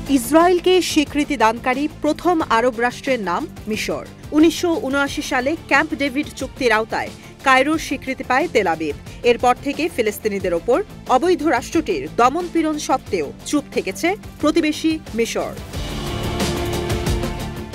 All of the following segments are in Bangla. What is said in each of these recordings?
ইসরায়েলকে স্বীকৃতি দানকারী প্রথম আরব রাষ্ট্রের নাম মিশর। ১৯৭৯ সালে ক্যাম্প ডেভিড চুক্তির আওতায় কায়রোর স্বীকৃতি পায় তেল আবিব। এরপর থেকে ফিলিস্তিনিদের ওপর অবৈধ রাষ্ট্রটির দমনপীড়ন সত্ত্বেও চুপ থেকেছে প্রতিবেশী মিশর।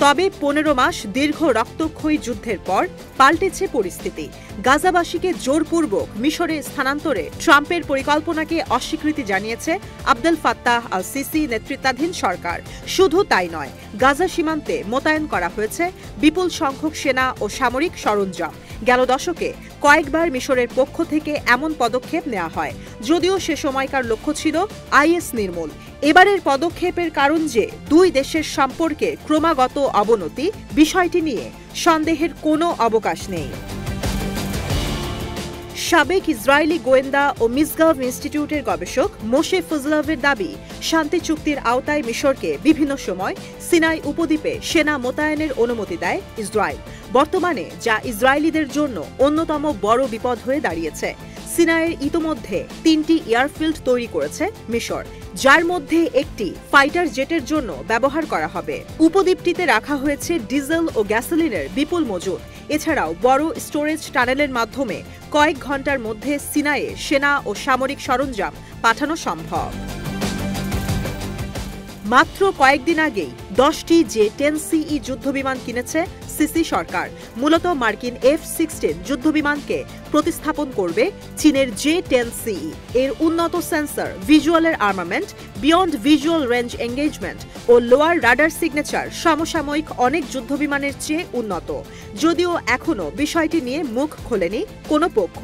তবে ১৫ মাস দীর্ঘ রক্তক্ষয়ী যুদ্ধের পর পাল্টেছে পরিস্থিতি। গাজাবাসীকে জোরপূর্বক মিশরে স্থানান্তরে ট্রাম্পের পরিকল্পনাকে অস্বীকৃতি জানিয়েছে আবদেল ফাত্তাহ আল সিসি নেতৃত্বাধীন সরকার। শুধু তাই নয়, গাজা সীমান্তে মোতায়েন করা হয়েছে বিপুল সংখ্যক সেনা ও সামরিক সরঞ্জাম। গেল দশকে কয়েকবার মিশরের পক্ষ থেকে এমন পদক্ষেপ নেওয়া হয়, যদিও সে সময়কার লক্ষ্য ছিল আইএস নির্মূল। এবারের পদক্ষেপের কারণ যে দুই দেশের সম্পর্কে ক্রমাগত অবনতি, বিষয়টি নিয়ে সন্দেহের কোনো অবকাশ নেই। সাবেক ইসরায়েলি গোয়েন্দা ও মিসগাভ ইনস্টিটিউটের গবেষক মোশে ফজলভের দাবি, শান্তি চুক্তির আওতায় মিশরকে বিভিন্ন সময় সিনাই উপদ্বীপে সেনা মোতায়েনের অনুমতি দেয় ইসরায়েল। বর্তমানে যা ইসরায়েলিদের জন্য অন্যতম বড় বিপদ হয়ে দাঁড়িয়েছে। সিনাইয়ের ইতোমধ্যে ৩টি এয়ারফিল্ড তৈরি করেছে মিশর, যার মধ্যে একটি ফাইটার জেটের জন্য ব্যবহার করা হবে। উপদ্বীপটিতে রাখা হয়েছে ডিজেল ও গ্যাসোলিনের বিপুল মজুদ। এছাড়াও বড় স্টোরেজ টানেলের মাধ্যমে কয়েক ঘন্টার মধ্যে সিনাইয়ে সেনা ও সামরিক সরঞ্জাম পাঠানো সম্ভব। মাত্র কয়েকদিন আগেই 10টি J-10CE যুদ্ধবিমান কিনেছে সিসি সরকার। মূলত মার্কিন F-16 যুদ্ধবিমানকে প্রতিস্থাপন করবে চীনের J-10CE। এর উন্নত সেন্সর, ভিজুয়ালের armament, beyond visual range engagement ও লোয়ার রাডার সিগনেচার সমসাময়িক অনেক যুদ্ধবিমানের চেয়ে উন্নত। যদিও এখনও বিষয়টি নিয়ে মুখ খোলেনি কোনো পক্ষ।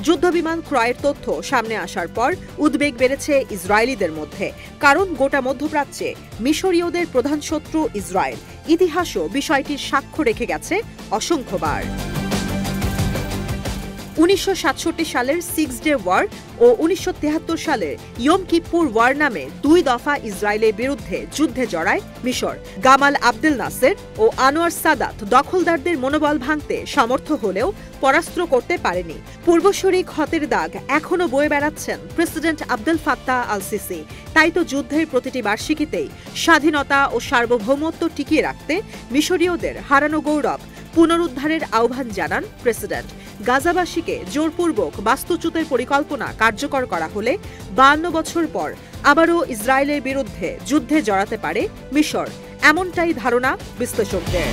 যুদ্ধবিমান ক্রয়ের তথ্য সামনে আসার পর উদ্বেগ বেড়েছে ইসরায়েলিদের মধ্যে, কারণ গোটা মধ্যপ্রাচ্যে মিশরীয়দের প্রধান শত্রু ইসরায়েল। ইতিহাসও বিষয়টির সাক্ষ্য রেখে গেছে অসংখ্যবার। ১৯৬৭ সালের 6 ডে ওয়ার ও ১৯৭৩ সালের ইয়ম কিপ্পুর ওয়ার নামে ২ দফা ইসরায়েলের বিরুদ্ধে যুদ্ধে জড়ায় মিশর। গামাল আবদেল নাসের ও আনোয়ার সাদাত দখলদারদের মনোবল ভাঙতে সমর্থ হলেও পরাস্ত করতে পারেনি। পূর্বসূরি ক্ষতের দাগ এখনও বয়ে বেড়াচ্ছেন president Abdel Fattah al CC. তাই তো যুদ্ধের প্রতিটি বার্ষিকীতেই স্বাধীনতা ও সার্বভৌমত্ব টিকিয়ে রাখতে মিশরীয়দের হারানো গৌরব পুনরুদ্ধারের আহ্বান জানান প্রেসিডেন্ট। গাজাবাসীকে জোরপূর্বক বাস্তুচ্যুতের পরিকল্পনা কার্যকর করা হলে ৫২ বছর পর আবারও ইসরায়েলের বিরুদ্ধে যুদ্ধে জড়াতে পারে মিশর, এমনটাই ধারণা বিশ্লেষকদের।